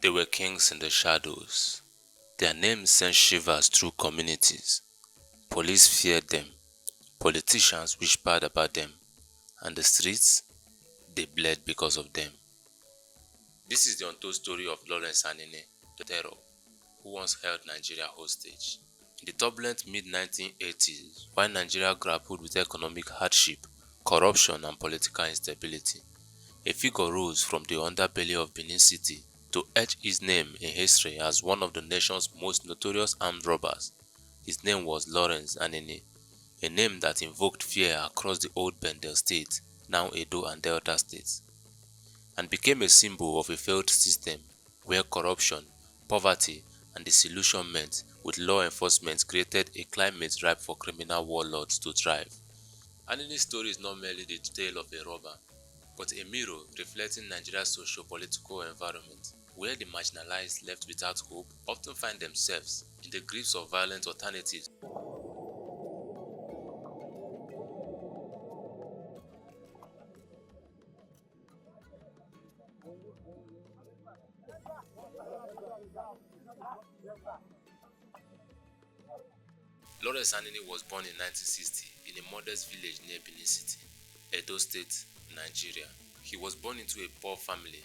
They were kings in the shadows. Their names sent shivers through communities. Police feared them, politicians whispered about them, and the streets, they bled because of them. This is the untold story of Lawrence Anini, the terror, who once held Nigeria hostage. In the turbulent mid-1980s, while Nigeria grappled with economic hardship, corruption and political instability, a figure rose from the underbelly of Benin City to etch his name in history as one of the nation's most notorious armed robbers. His name was Lawrence Anini, a name that invoked fear across the old Bendel state, now Edo and Delta states, and became a symbol of a failed system where corruption, poverty, and disillusionment with law enforcement created a climate ripe for criminal warlords to thrive. Anini's story is not merely the tale of a robber, but a mirror reflecting Nigeria's socio-political environment, where the marginalized left without hope often find themselves in the grips of violent alternatives. Lawrence Anini was born in 1960 in a modest village near Benin City, Edo State, Nigeria. He was born into a poor family,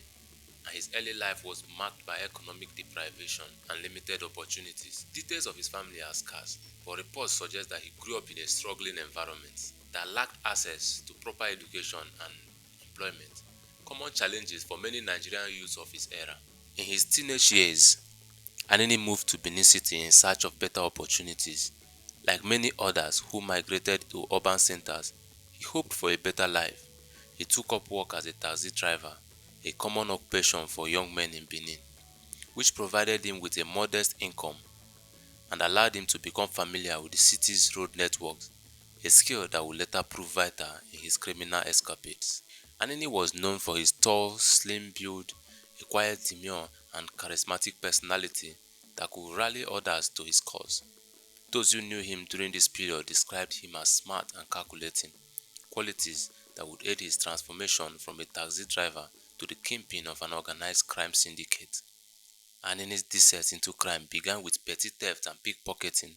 and his early life was marked by economic deprivation and limited opportunities. Details of his family are scarce, but reports suggest that he grew up in a struggling environment that lacked access to proper education and employment, common challenges for many Nigerian youths of his era. In his teenage years, Anini moved to Benin City in search of better opportunities. Like many others who migrated to urban centers, he hoped for a better life. He took up work as a taxi driver, a common occupation for young men in Benin, which provided him with a modest income and allowed him to become familiar with the city's road networks, a skill that would later prove vital in his criminal escapades. Anini was known for his tall, slim build, a quiet demeanor, and charismatic personality that could rally others to his cause. Those who knew him during this period described him as smart and calculating, qualities that would aid his transformation from a taxi driver to the kingpin of an organized crime syndicate. Anini's descent into crime began with petty theft and pickpocketing.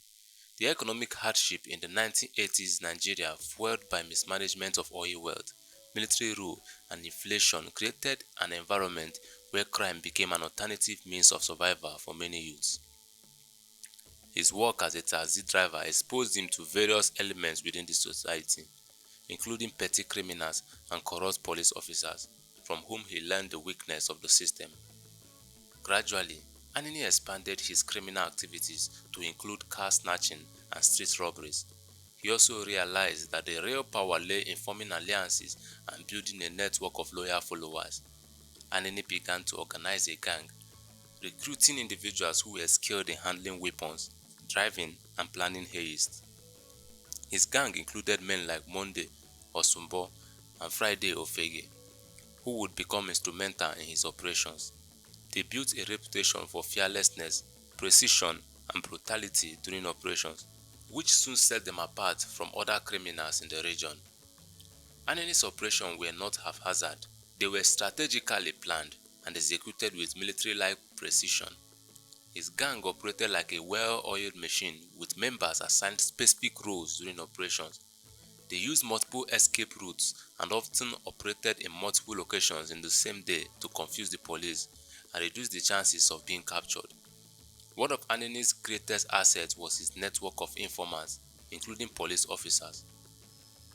The economic hardship in the 1980s Nigeria, fueled by mismanagement of oil wealth, military rule, and inflation, created an environment where crime became an alternative means of survival for many youths. His work as a taxi driver exposed him to various elements within the society, including petty criminals and corrupt police officers, from whom he learned the weakness of the system. Gradually, Anini expanded his criminal activities to include car snatching and street robberies. He also realized that the real power lay in forming alliances and building a network of loyal followers. Anini began to organize a gang, recruiting individuals who were skilled in handling weapons, driving, and planning heists. His gang included men like Monday Osumbo and Friday Ofege, who would become instrumental in his operations. They built a reputation for fearlessness, precision, and brutality during operations, which soon set them apart from other criminals in the region. Anini's operations were not haphazard. They were strategically planned and executed with military-like precision. His gang operated like a well-oiled machine with members assigned specific roles during operations. They used multiple escape routes and often operated in multiple locations in the same day to confuse the police and reduce the chances of being captured. One of Anini's greatest assets was his network of informants, including police officers.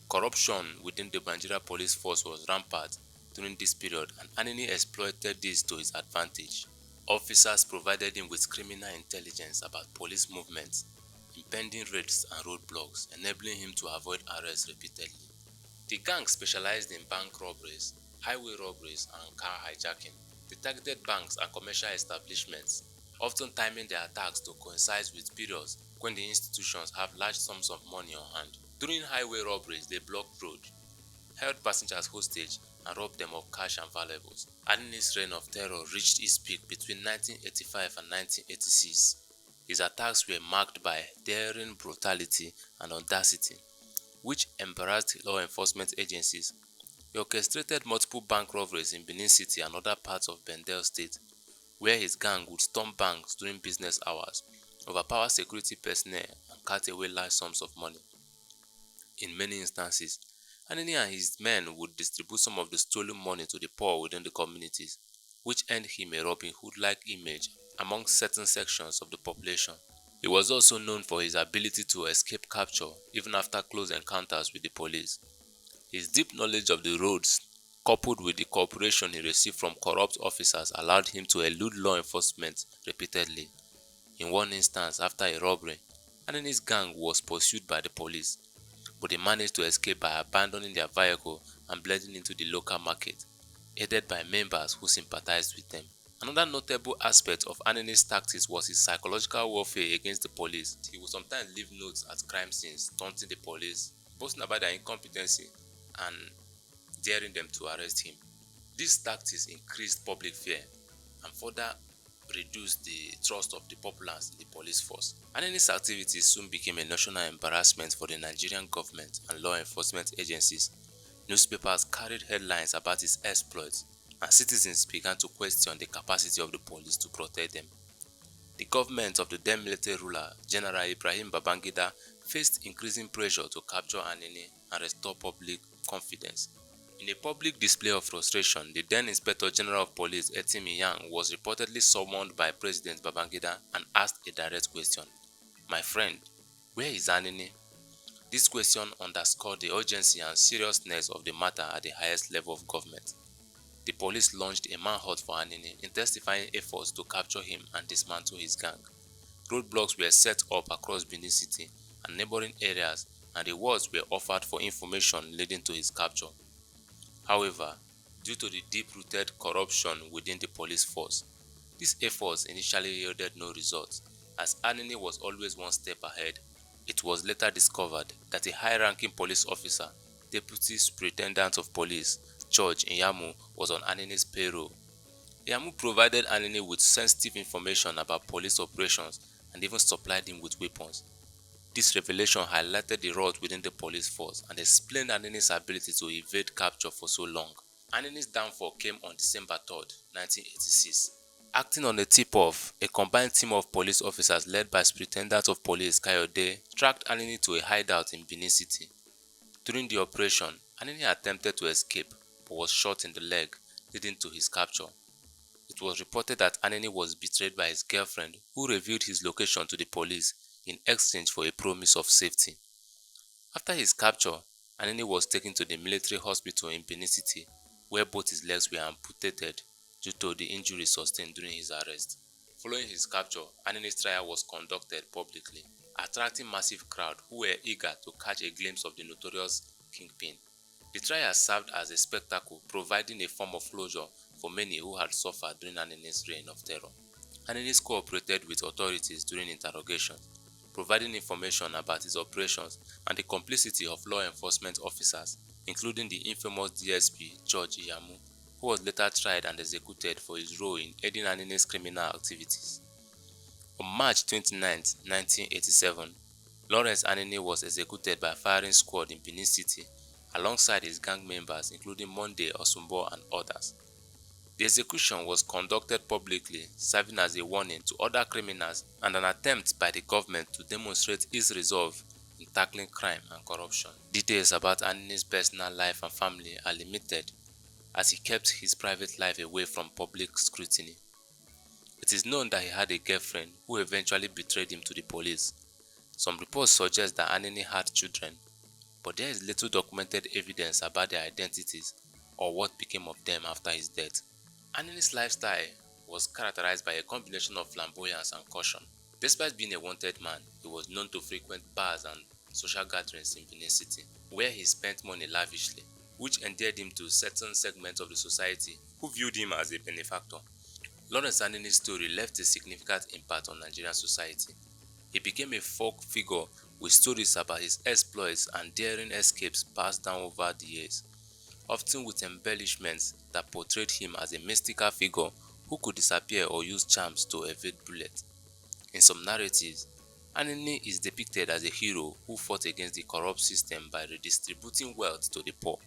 Corruption within the Nigeria police force was rampant during this period, and Anini exploited this to his advantage. Officers provided him with criminal intelligence about police movements, impending raids and roadblocks, enabling him to avoid arrest repeatedly. The gang specialized in bank robberies, highway robberies, and car hijacking. They targeted banks and commercial establishments, often timing their attacks to coincide with periods when the institutions have large sums of money on hand. During highway robberies, they blocked roads, held passengers hostage, and robbed them of cash and valuables. Anini's reign of terror reached its peak between 1985 and 1986. His attacks were marked by daring brutality and audacity, which embarrassed law enforcement agencies. He orchestrated multiple bank robberies in Benin City and other parts of Bendel State, where his gang would storm banks during business hours, overpower security personnel, and cut away large sums of money. In many instances, Anini and his men would distribute some of the stolen money to the poor within the communities, which earned him a Robin Hood-like image among certain sections of the population. He was also known for his ability to escape capture even after close encounters with the police. His deep knowledge of the roads, coupled with the cooperation he received from corrupt officers, allowed him to elude law enforcement repeatedly. In one instance, after a robbery, Anini's gang was pursued by the police, but they managed to escape by abandoning their vehicle and blending into the local market, aided by members who sympathized with them. Another notable aspect of Anini's tactics was his psychological warfare against the police. He would sometimes leave notes at crime scenes, taunting the police, boasting about their incompetency, and daring them to arrest him. These tactics increased public fear and further reduced the trust of the populace in the police force. Anini's activities soon became a national embarrassment for the Nigerian government and law enforcement agencies. Newspapers carried headlines about his exploits, and citizens began to question the capacity of the police to protect them. The government of the then military ruler, General Ibrahim Babangida, faced increasing pressure to capture Anini and restore public confidence. In a public display of frustration, the then Inspector General of Police, Etimi Yang, was reportedly summoned by President Babangida and asked a direct question. "My friend, where is Anini?" This question underscored the urgency and seriousness of the matter at the highest level of government. The police launched a manhunt for Anini, intensifying efforts to capture him and dismantle his gang. Roadblocks were set up across Benin City and neighboring areas, and rewards were offered for information leading to his capture. However, due to the deep-rooted corruption within the police force, these efforts initially yielded no results. As Anini was always one step ahead, it was later discovered that a high-ranking police officer, Deputy Superintendent of Police, George Inyamu, was on Anini's payroll. Inyamu provided Anini with sensitive information about police operations and even supplied him with weapons. This revelation highlighted the rot within the police force and explained Anini's ability to evade capture for so long. Anini's downfall came on December 3, 1986. Acting on a tip-off, a combined team of police officers led by Superintendent of Police Kayode tracked Anini to a hideout in Benin City. During the operation, Anini attempted to escape but was shot in the leg, leading to his capture. It was reported that Anini was betrayed by his girlfriend, who revealed his location to the police in exchange for a promise of safety. After his capture, Anini was taken to the military hospital in Benin City, where both his legs were amputated due to the injuries sustained during his arrest. Following his capture, Anini's trial was conducted publicly, attracting massive crowds who were eager to catch a glimpse of the notorious kingpin. The trial served as a spectacle, providing a form of closure for many who had suffered during Anini's reign of terror. Anini cooperated with authorities during interrogations, providing information about his operations and the complicity of law enforcement officers, including the infamous DSP George Inyamu, who was later tried and executed for his role in aiding Anini's criminal activities. On March 29, 1987, Lawrence Anini was executed by a firing squad in Benin City alongside his gang members including Monday Osumbo and others. The execution was conducted publicly, serving as a warning to other criminals and an attempt by the government to demonstrate its resolve in tackling crime and corruption. Details about Anini's personal life and family are limited, as he kept his private life away from public scrutiny. It is known that he had a girlfriend who eventually betrayed him to the police. Some reports suggest that Anini had children, but there is little documented evidence about their identities or what became of them after his death. Anini's lifestyle was characterized by a combination of flamboyance and caution. Despite being a wanted man, he was known to frequent bars and social gatherings in Benin City, where he spent money lavishly, which endeared him to certain segments of the society who viewed him as a benefactor. Lawrence Anini's story left a significant impact on Nigerian society. He became a folk figure with stories about his exploits and daring escapes passed down over the years, often with embellishments that portrayed him as a mystical figure who could disappear or use charms to evade bullets. In some narratives, Anini is depicted as a hero who fought against the corrupt system by redistributing wealth to the poor,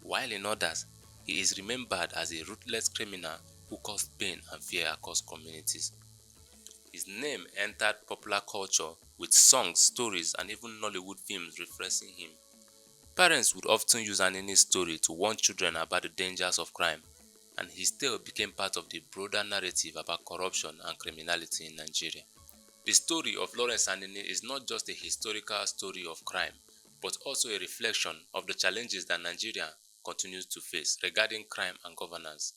while in others, he is remembered as a ruthless criminal who caused pain and fear across communities. His name entered popular culture with songs, stories, and even Nollywood films referencing him. Parents would often use Anini's story to warn children about the dangers of crime, and his tale became part of the broader narrative about corruption and criminality in Nigeria. The story of Lawrence Anini is not just a historical story of crime, but also a reflection of the challenges that Nigeria continues to face regarding crime and governance.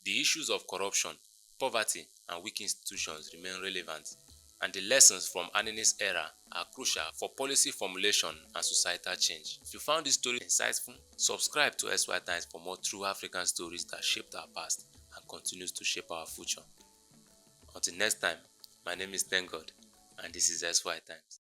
The issues of corruption, poverty, and weak institutions remain relevant, and the lessons from Anini's era are crucial for policy formulation and societal change. If you found this story insightful, subscribe to SY Times for more true African stories that shaped our past and continues to shape our future. Until next time, my name is Thank God, and this is SY Times.